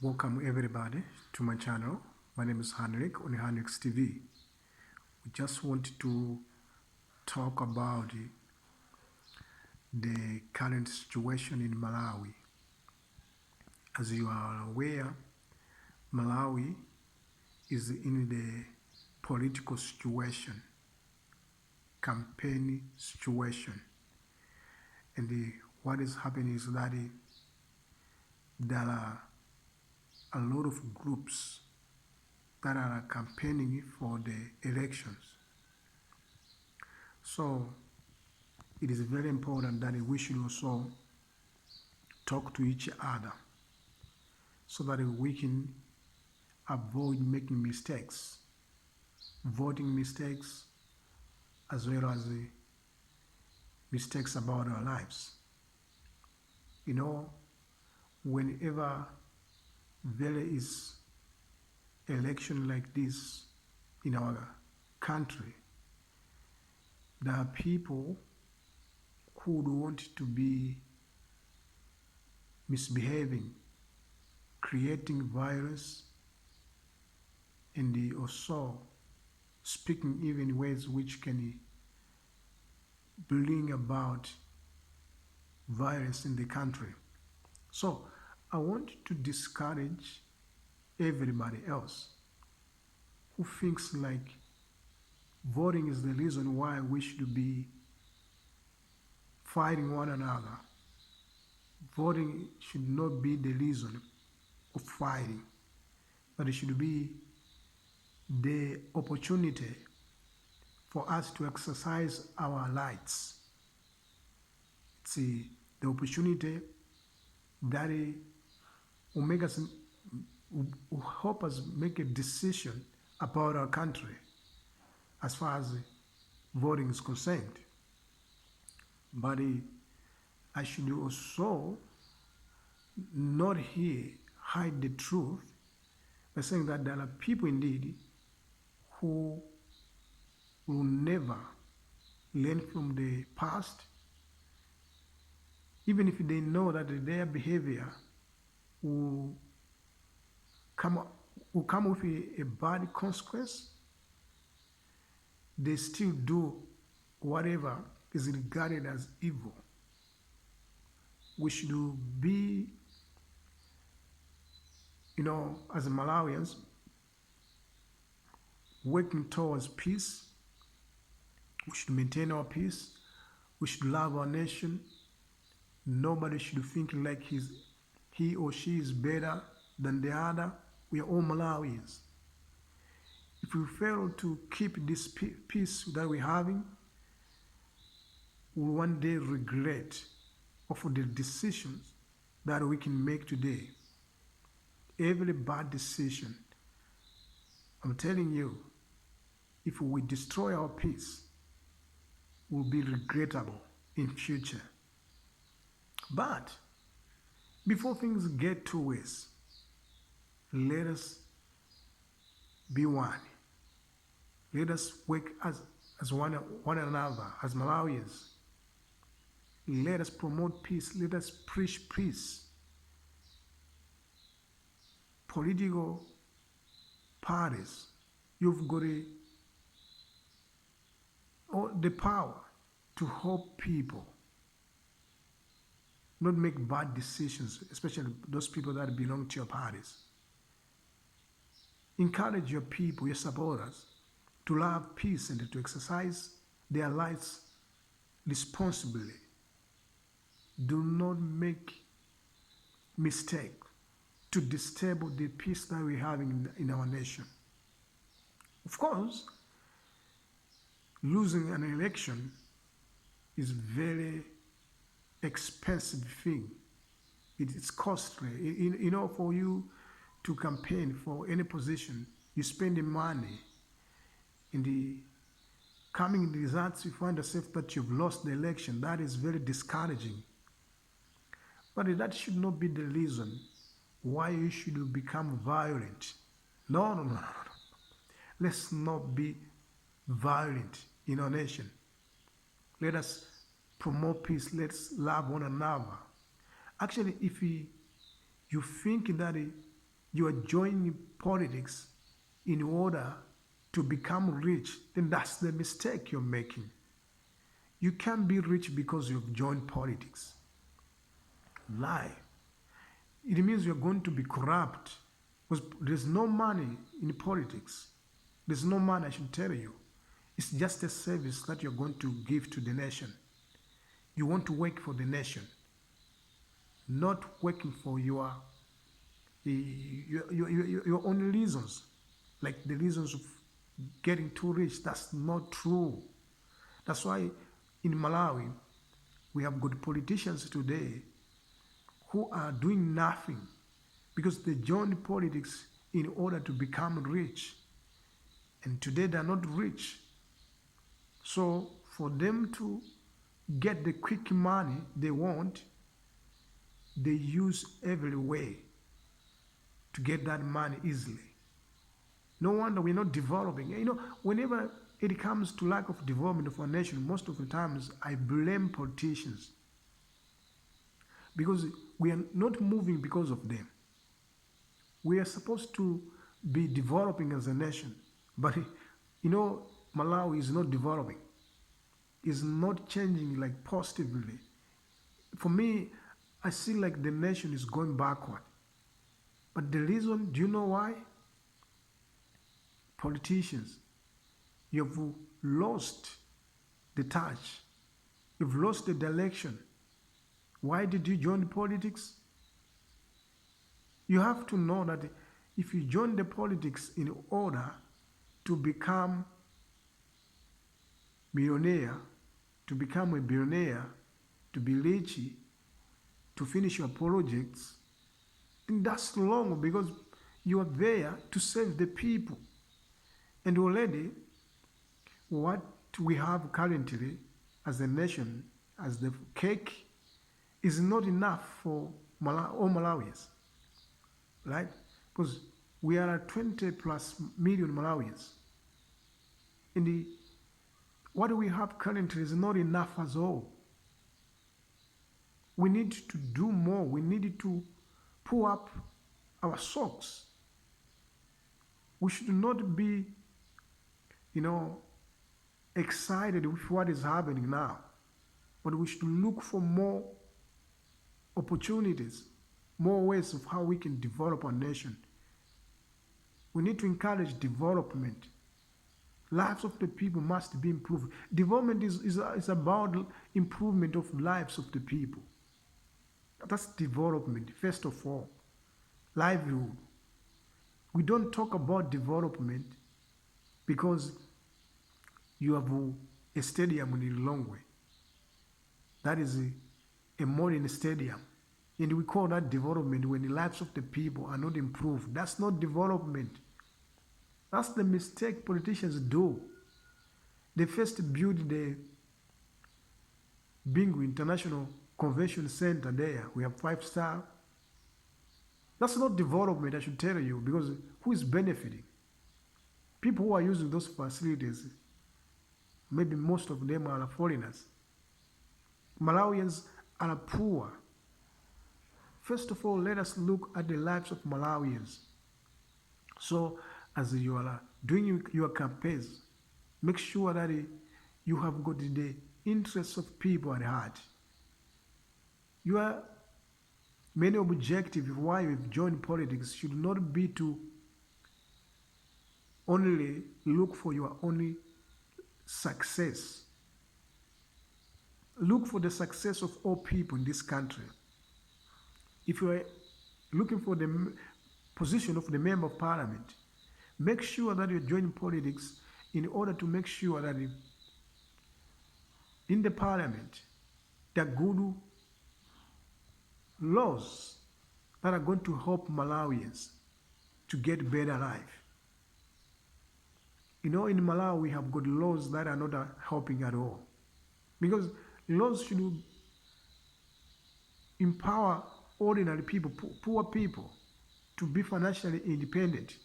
Welcome everybody to my channel. My name is Henrik on Henrik's TV. We just want to talk about the current situation in Malawi. As you are aware, Malawi is in the political situation, campaign situation. And what is happening is that there are a lot of groups that are campaigning for the elections. So it is very important that we should also talk to each other so that we can avoid making mistakes, voting mistakes, as well as mistakes about our lives. You know, whenever there is election like this in our country, there are people who would want to be misbehaving, creating violence, and also speaking even words which can bring about violence in the country. So I want to discourage everybody else who thinks like voting is the reason why we should be fighting one another. Voting should not be the reason of fighting, but it should be the opportunity for us to exercise our rights. It's the opportunity that will make us, will help us make a decision about our country as far as voting is concerned. But I should also not here hide the truth by saying that there are people indeed who will never learn from the past, even if they know that their behavior will come with a bad consequence. They still do whatever is regarded as evil. We should be, as Malawians, working towards peace. We should maintain our peace. We should love our nation. Nobody should think like he or she is better than the other. We are all Malawians. If we fail to keep this peace that we're having, we'll one day regret of the decisions that we can make today. Every bad decision, I'm telling you, if we destroy our peace, will be regrettable in future. But before things get too worse, let us be one. Let us work as one another, as Malawians. Let us promote peace. Let us preach peace. Political parties, you've got the power to help people not make bad decisions, especially those people that belong to your parties. Encourage your people, your supporters, to love peace and to exercise their lives responsibly. Do not make mistake to disturb the peace that we have in our nation. Of course, losing an election is very expensive thing. It's costly. For you to campaign for any position, you spend the money. In the coming results, you find yourself that you've lost the election. That is very discouraging. But that should not be the reason why you should become violent. No. Let's not be violent in our nation. Let us promote peace. Let's love one another. Actually, if you think that you are joining politics in order to become rich, then that's the mistake you're making. You can't be rich because you've joined politics. Lie. It means you're going to be corrupt because there's no money in politics. There's no money, I should tell you. It's just a service that you're going to give to the nation. You want to work for the nation, not working for your own reasons, like the reasons of getting too rich. That's not true. That's why in Malawi, we have good politicians today who are doing nothing because they joined politics in order to become rich. And today they're not rich. So for them to get the quick money they want, they use every way to get that money easily. No wonder we're not developing. Whenever it comes to lack of development of our nation, most of the times I blame politicians because we are not moving because of them. We are supposed to be developing as a nation, but Malawi is not developing. It's not changing like positively. For me, I see like the nation is going backward. But the reason, do you know why? Politicians, you've lost the touch. You've lost the direction. Why did you join politics? You have to know that if you join the politics in order to become millionaire, to become a billionaire, to be rich, to finish your projects, then that's wrong because you are there to serve the people. And already, what we have currently as a nation, as the cake, is not enough for all Malawians, right? Because we are at 20 plus million Malawians. And what we have currently is not enough at all. We need to do more. We need to pull up our socks. We should not be, excited with what is happening now, but we should look for more opportunities, more ways of how we can develop our nation. We need to encourage development. Lives of the people must be improved. Development is about improvement of lives of the people. That's development, first of all. Livelihood. We don't talk about development because you have a stadium in Lilongwe. That is a modern stadium. And we call that development when the lives of the people are not improved. That's not development. That's the mistake politicians do. They first built the Bingu International Convention Center there. We have 5-star. That's not development, I should tell you, because who is benefiting? People who are using those facilities, maybe most of them are foreigners. Malawians are poor. First of all, let us look at the lives of Malawians. So, as you are doing your campaigns, make sure that you have got the interests of people at heart. Your main objective why you've joined politics should not be to only look for your only success. Look for the success of all people in this country. If you are looking for the position of the member of parliament, make sure that you're joining politics in order to make sure that in the parliament there are good laws that are going to help Malawians to get better life. In Malawi we have good laws that are not helping at all. Because laws should empower ordinary people, poor people, to be financially independent.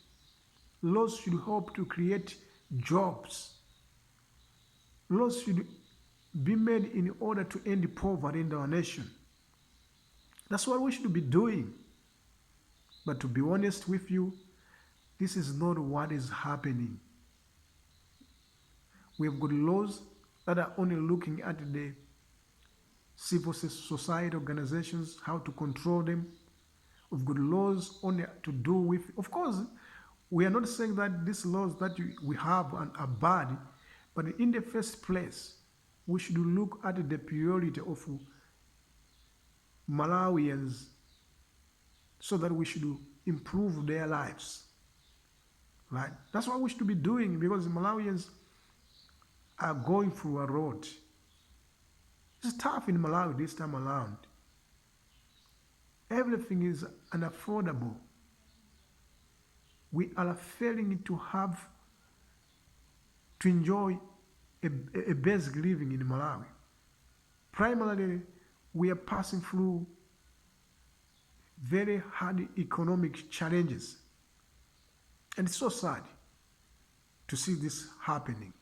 Laws should help to create jobs. Laws should be made in order to end poverty in our nation. That's what we should be doing. But to be honest with you, this is not what is happening. We have got laws that are only looking at the civil society organizations, how to control them. We've got laws only to do with, of course, we are not saying that these laws that we have are bad, but in the first place, we should look at the priority of Malawians so that we should improve their lives. Right? That's what we should be doing because Malawians are going through a road. It's tough in Malawi this time around. Everything is unaffordable. We are failing to enjoy a basic living in Malawi. Primarily, we are passing through very hard economic challenges. And it's so sad to see this happening.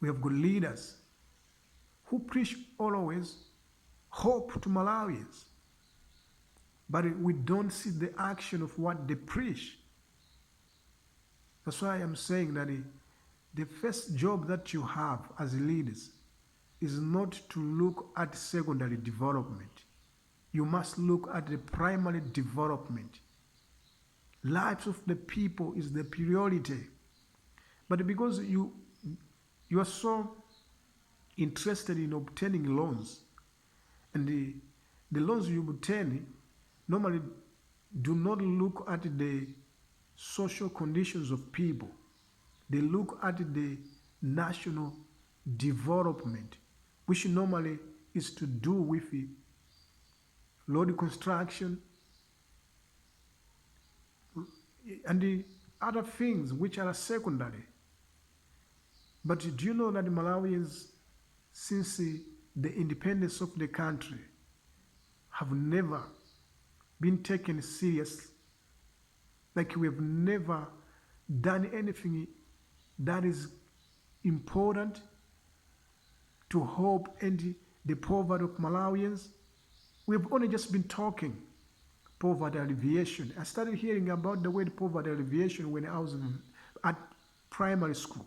We have got leaders who preach always hope to Malawians, but we don't see the action of what they preach. That's why I'm saying that the first job that you have as leaders is not to look at secondary development. You must look at the primary development. Lives of the people is the priority. But because you are so interested in obtaining loans, and the loans you obtain normally do not look at the social conditions of people. They look at the national development, which normally is to do with road construction and the other things which are secondary. But do you know that the Malawians, since the independence of the country, have never been taken serious? Like we have never done anything that is important to help end the poverty of Malawians. We have only just been talking poverty alleviation. I started hearing about the word poverty alleviation when I was at primary school.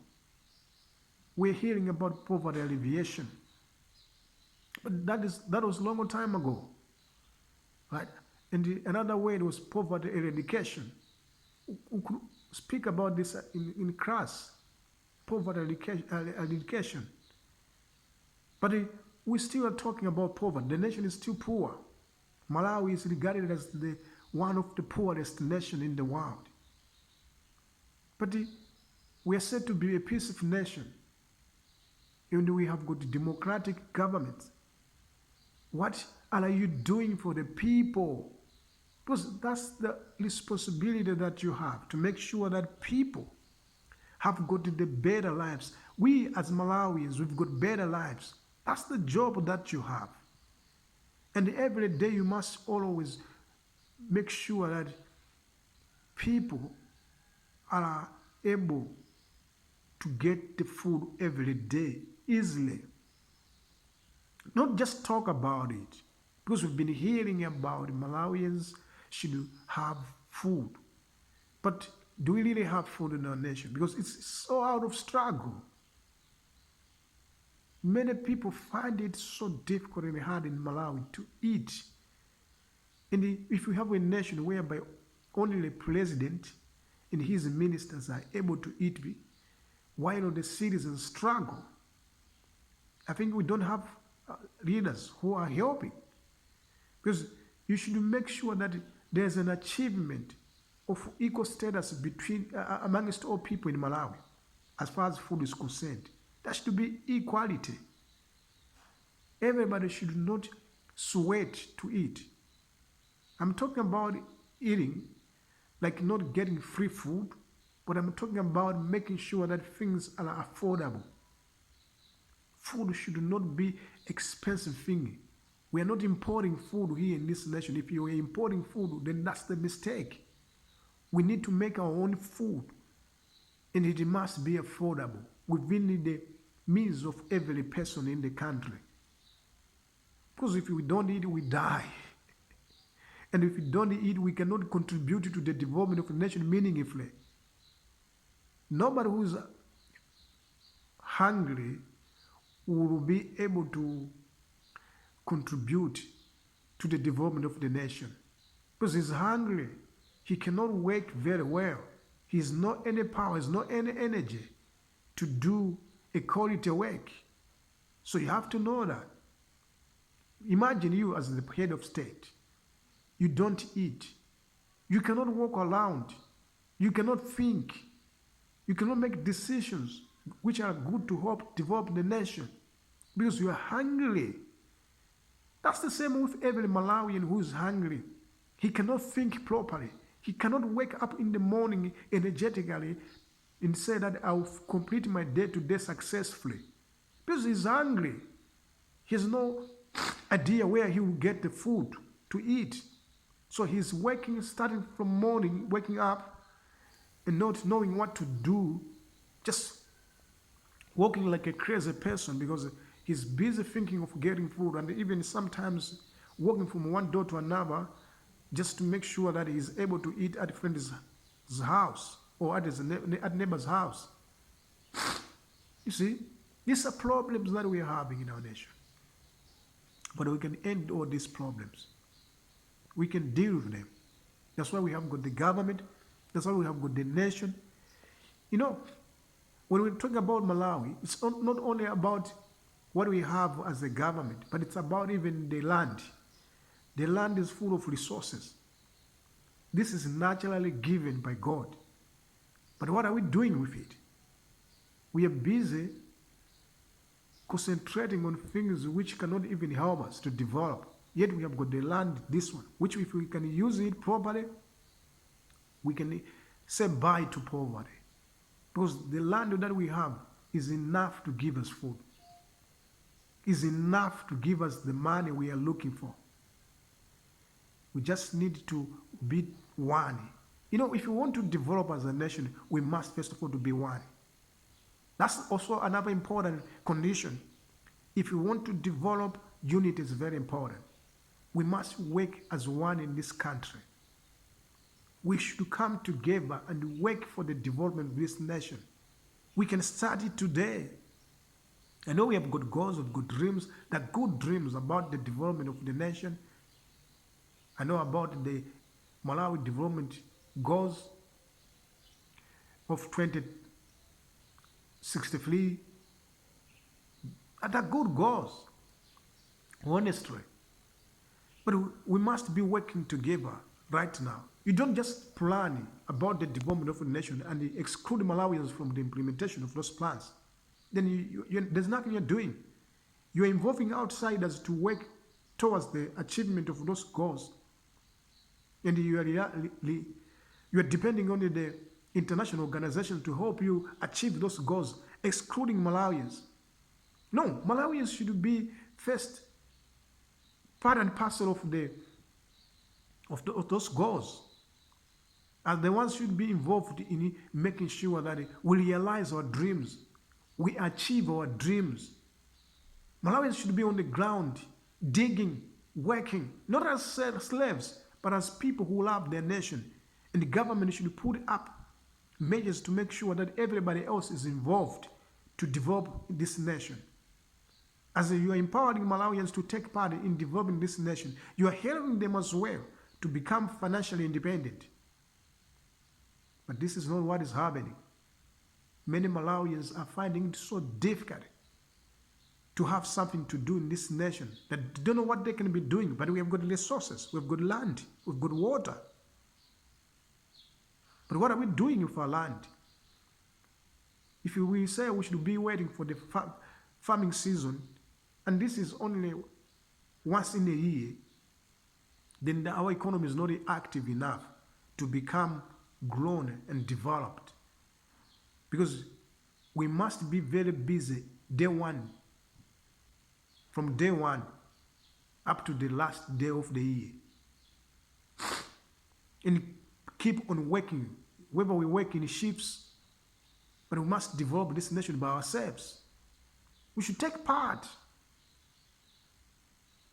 We're hearing about poverty alleviation. But that was a long time ago. Right? And another word was poverty eradication. We could speak about this in class, poverty eradication. But we still are talking about poverty. The nation is still poor. Malawi is regarded as one of the poorest nations in the world. But we are said to be a peaceful nation. And we have got democratic government. What are you doing for the people? Because that's the responsibility that you have, to make sure that people have got the better lives. We as Malawians, we've got better lives. That's the job that you have. And every day you must always make sure that people are able to get the food every day easily. Not just talk about it, because we've been hearing about Malawians should have food. But do we really have food in our nation? Because it's so out of struggle. Many people find it so difficult and hard in Malawi to eat. And if we have a nation whereby only the president and his ministers are able to eat, while the citizens struggle, I think we don't have leaders who are helping. Because you should make sure that there's an achievement of equal status amongst all people in Malawi as far as food is concerned. There should be equality. Everybody should not sweat to eat. I'm talking about eating, like not getting free food, but I'm talking about making sure that things are affordable. Food should not be expensive thing. We are not importing food here in this nation. If you are importing food, then that's the mistake. We need to make our own food, and it must be affordable within the means of every person in the country. Because if we don't eat, we die. And if we don't eat, we cannot contribute to the development of the nation meaningfully. Nobody who is hungry will be able to contribute to the development of the nation. Because he's hungry. He cannot work very well. He has not any power, he has not any energy to do a quality work. So you have to know that. Imagine you as the head of state. You don't eat. You cannot walk around. You cannot think. You cannot make decisions which are good to help develop the nation because you are hungry. That's the same with every Malawian who is hungry. He cannot think properly. He cannot wake up in the morning energetically and say that I'll complete my day-to-day successfully because he's hungry. He has no idea where he will get the food to eat. So he's working, starting from morning, waking up and not knowing what to do, just walking like a crazy person because he's busy thinking of getting food and even sometimes walking from one door to another just to make sure that he's able to eat at a friend's house or at neighbor's house. You see, these are problems that we are having in our nation. But we can end all these problems. We can deal with them. That's why we have got the government. That's why we have got the nation. You know, when we talk about Malawi, it's not only about what we have as a government, but it's about even the land. The land is full of resources. This is naturally given by God. But what are we doing with it? We are busy concentrating on things which cannot even help us to develop. Yet we have got the land, this one, which if we can use it properly, we can say bye to poverty. Because the land that we have is enough to give us food. Is enough to give us the money we are looking for. We just need to be one. You know, if we want to develop as a nation, we must first of all to be one. That's also another important condition. If we want to develop, unity is very important. We must work as one in this country. We should come together and work for the development of this nation. We can start it today. I know we have got goals, we've got dreams, that good dreams about the development of the nation. I know about the Malawi development goals of 2063. And they're good goals, honestly. But we must be working together right now. You don't just plan about the development of a nation and exclude Malawians from the implementation of those plans. Then there's nothing you're doing. You're involving outsiders to work towards the achievement of those goals. And you are depending on the international organizations to help you achieve those goals, excluding Malawians. No, Malawians should be first part and parcel of those goals. And the ones should be involved in making sure that we realize our dreams, we achieve our dreams. Malawians should be on the ground, digging, working, not as slaves, but as people who love their nation. And the government should put up measures to make sure that everybody else is involved to develop this nation. As you are empowering Malawians to take part in developing this nation, you are helping them as well to become financially independent. But this is not what is happening. Many Malawians are finding it so difficult to have something to do in this nation that they don't know what they can be doing, but we have got resources, we've got land, we've got water. But what are we doing with our land? If we say we should be waiting for the farming season, and this is only once in a year, then our economy is not active enough to become grown and developed. Because we must be very busy day one, from day one up to the last day of the year. And keep on working, whether we work in shifts, but we must develop this nation by ourselves. We should take part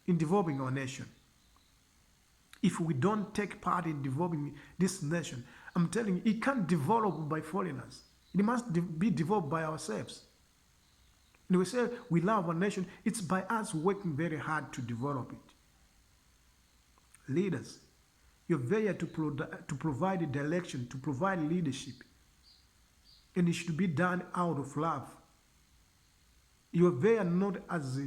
in developing our nation. If we don't take part in developing this nation, I'm telling you, it can't develop by foreigners. It must be developed by ourselves. And we say we love our nation, it's by us working very hard to develop it. Leaders, you're there to provide a direction, to provide leadership. And it should be done out of love. You're there not as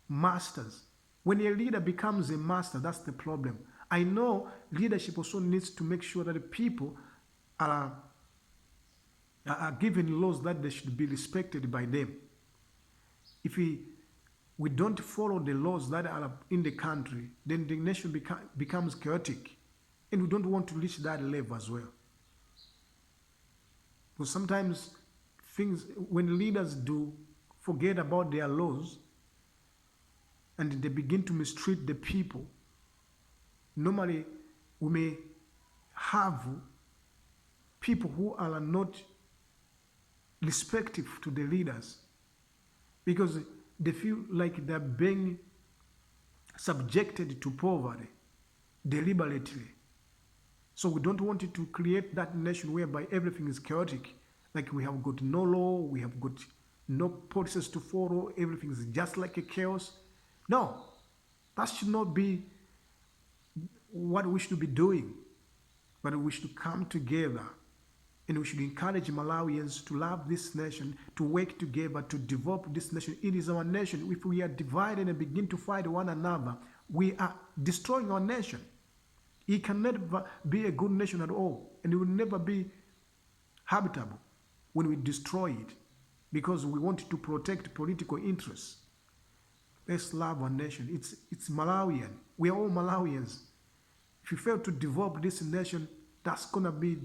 masters. When a leader becomes a master, that's the problem. I know leadership also needs to make sure that the people are given laws that they should be respected by them. If we don't follow the laws that are in the country, then the nation becomes chaotic. And we don't want to reach that level as well. Because sometimes things, when leaders do forget about their laws and they begin to mistreat the people, normally we may have people who are not respectful to the leaders because they feel like they're being subjected to poverty deliberately. So we don't want it to create that nation whereby everything is chaotic. Like we have got no law, we have got no policies to follow, everything is just like a chaos. No, that should not be what we should be doing. But we should come together and we should encourage Malawians to love this nation, to work together, to develop this nation. It is our nation. If we are divided and begin to fight one another, we are destroying our nation. It can never be a good nation at all, and it will never be habitable when we destroy it because we want to protect political interests. Let's love our nation. It's Malawian. We are all Malawians. If you fail to develop this nation, that's going to be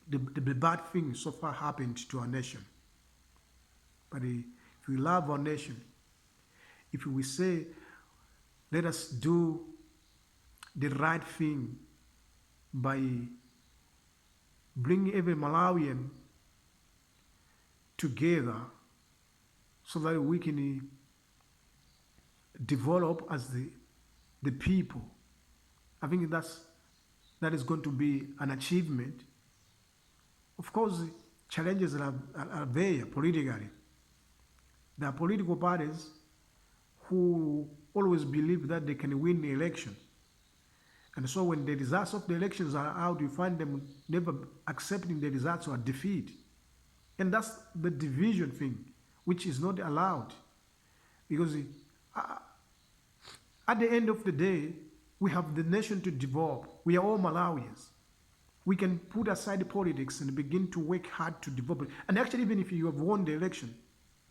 the bad thing so far happened to our nation. But if we love our nation, if we say, let us do the right thing by bringing every Malawian together so that we can develop as the people, I think that is going to be an achievement. Of course, challenges are there politically. There are political parties who always believe that they can win the election. And so when the results of the elections are out, you find them never accepting the results or defeat. And that's the division thing, which is not allowed. Because at the end of the day, we have the nation to develop. We are all Malawians. We can put aside politics and begin to work hard to develop it. And actually, even if you have won the election,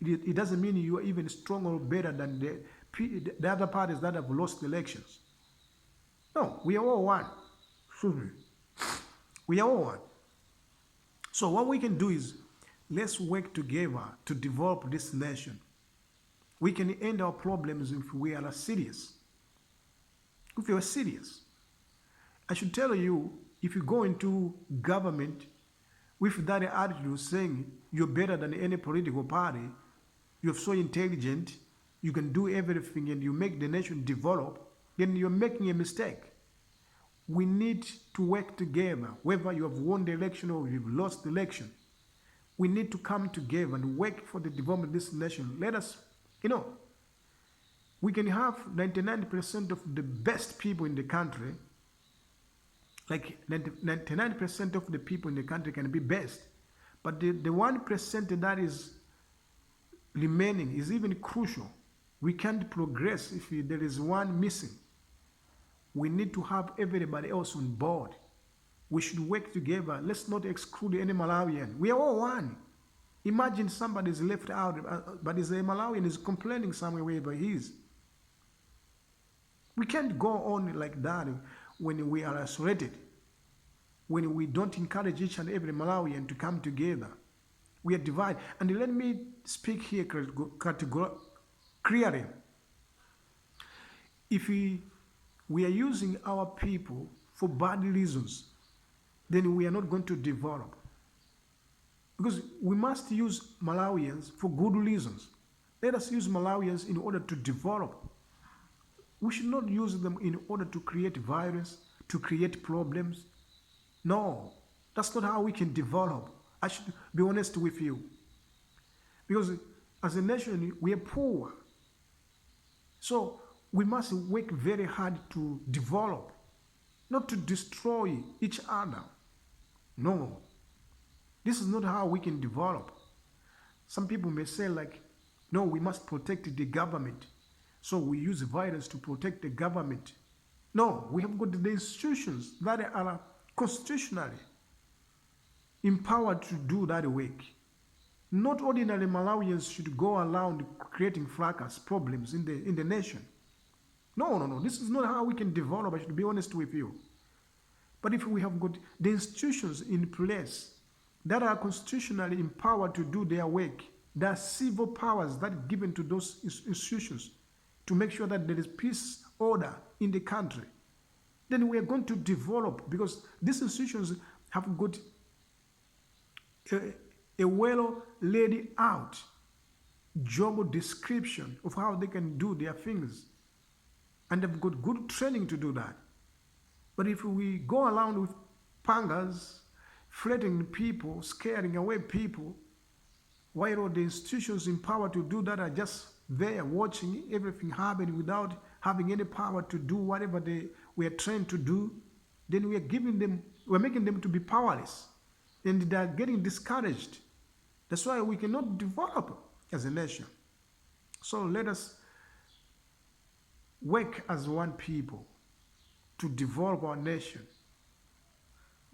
it doesn't mean you are even stronger or better than the other parties that have lost the elections. No, we are all one. Excuse me. We are all one. So what we can do is, let's work together to develop this nation. We can end our problems if we are serious. If you are serious. I should tell you, if you go into government with that attitude saying you're better than any political party, you're so intelligent, you can do everything and you make the nation develop, then you're making a mistake. We need to work together, whether you have won the election or you've lost the election. We need to come together and work for the development of this nation. Let us, we can have 99% of the best people in the country, like 99% of the people in the country can be best. But the 1% that is remaining is even crucial. We can't progress if there is one missing. We need to have everybody else on board. We should work together. Let's not exclude any Malawian. We are all one. Imagine somebody is left out, but is a Malawian is complaining somewhere wherever he is. We can't go on like that when we are isolated, when we don't encourage each and every Malawian to come together. We are divided. And let me speak here clearly. If we are using our people for bad reasons, then we are not going to develop. Because we must use Malawians for good reasons. Let us use Malawians in order to develop. We should not use them in order to create violence, to create problems. No, that's not how we can develop. I should be honest with you. Because as a nation, we are poor. So we must work very hard to develop, not to destroy each other. No, this is not how we can develop. Some people may say like, no, we must protect the government. So we use violence to protect the government. No, we have got the institutions that are constitutionally empowered to do that work. Not ordinary Malawians should go around creating fracas, problems in the nation. No. This is not how we can develop, I should be honest with you. But if we have got the institutions in place that are constitutionally empowered to do their work, there are civil powers that are given to those institutions to make sure that there is peace, order in the country, then we are going to develop, because these institutions have got a well laid out job description of how they can do their things, and they've got good training to do that. But if we go around with pangas, threatening people, scaring away people, while all the institutions in power to do that are just there watching everything happen without having any power to do whatever they were trained to do, then we're making them to be powerless, and they are getting discouraged. That's why we cannot develop as a nation. So let us work as one people to develop our nation.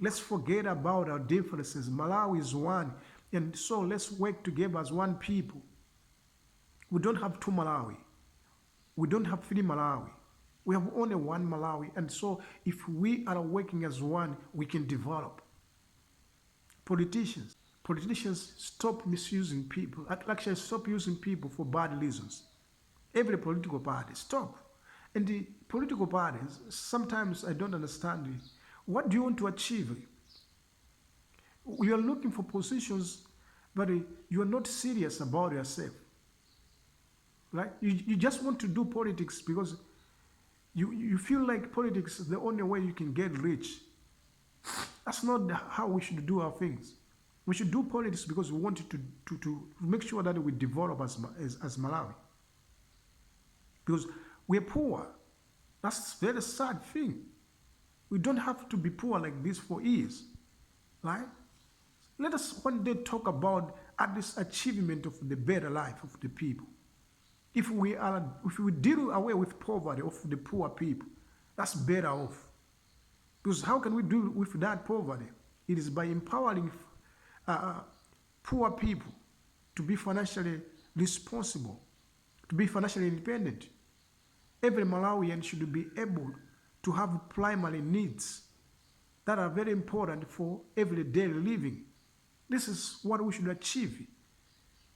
Let's forget about our differences. Malawi is one, and so let's work together as one people. We don't have two Malawi. We don't have three Malawi. We have only one Malawi, and so if we are working as one, we can develop. Politicians, stop misusing people. Actually, stop using people for bad reasons. Every political party, stop. And the political parties, sometimes I don't understand it. What do you want to achieve? You are looking for positions, but you are not serious about yourself. Right? You just want to do politics because you feel like politics is the only way you can get rich. That's not how we should do our things. We should do politics because we want to make sure that we develop as Malawi. Because we're poor. That's a very sad thing. We don't have to be poor like this for years. Right? Let us one day talk about at this achievement of the better life of the people. If we deal away with poverty of the poor people, that's better off. Because how can we deal with that poverty? It is by empowering poor people to be financially responsible, to be financially independent. Every Malawian should be able to have primary needs that are very important for everyday living. This is what we should achieve.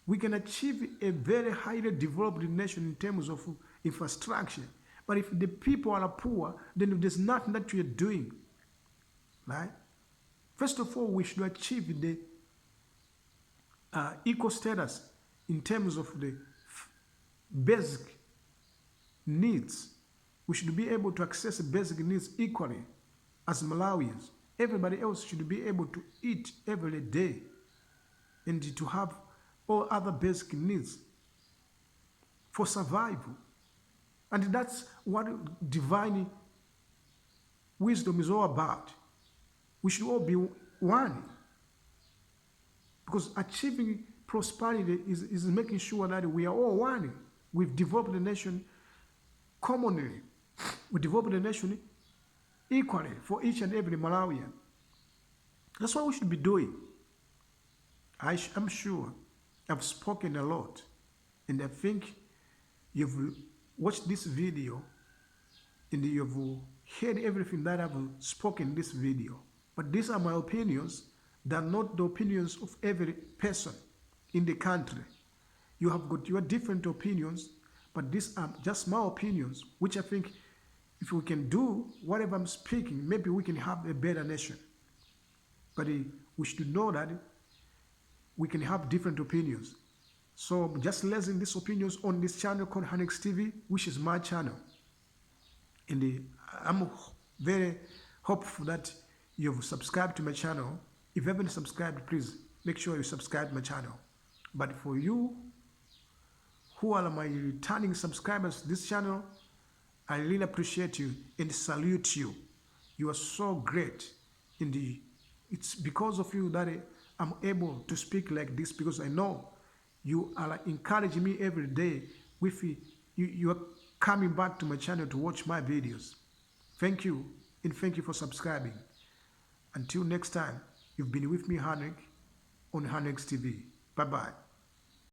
We can achieve a very highly developed nation in terms of infrastructure. But if the people are poor, then there's nothing that we are doing. Right? First of all, we should achieve the equal status in terms of the basic needs. We should be able to access basic needs equally as Malawians. Everybody else should be able to eat every day and to have all other basic needs for survival. And that's what divine wisdom is all about. We should all be one. Because achieving prosperity is making sure that we are all one. We've developed the nation commonly. We developed the nation equally for each and every Malawian. That's what we should be doing. I'm sure I've spoken a lot, and I think you've watched this video and you've heard everything that I've spoken in this video. But these are my opinions. They are not the opinions of every person in the country. You have got your different opinions, but these are just my opinions, which I think if we can do whatever I'm speaking, maybe we can have a better nation. But we should know that we can have different opinions. So I'm just listing these opinions on this channel called Hanix TV, which is my channel. And I'm very hopeful that you've subscribed to my channel. If you haven't subscribed, please make sure you subscribe to my channel. But for you who are my returning subscribers to this channel, I really appreciate you and salute you. You are so great. And it's because of you that I'm able to speak like this, because I know you are encouraging me every day with you are coming back to my channel to watch my videos. Thank you, and thank you for subscribing. Until next time, you've been with me, Hanek, on Hanek's TV. Bye-bye.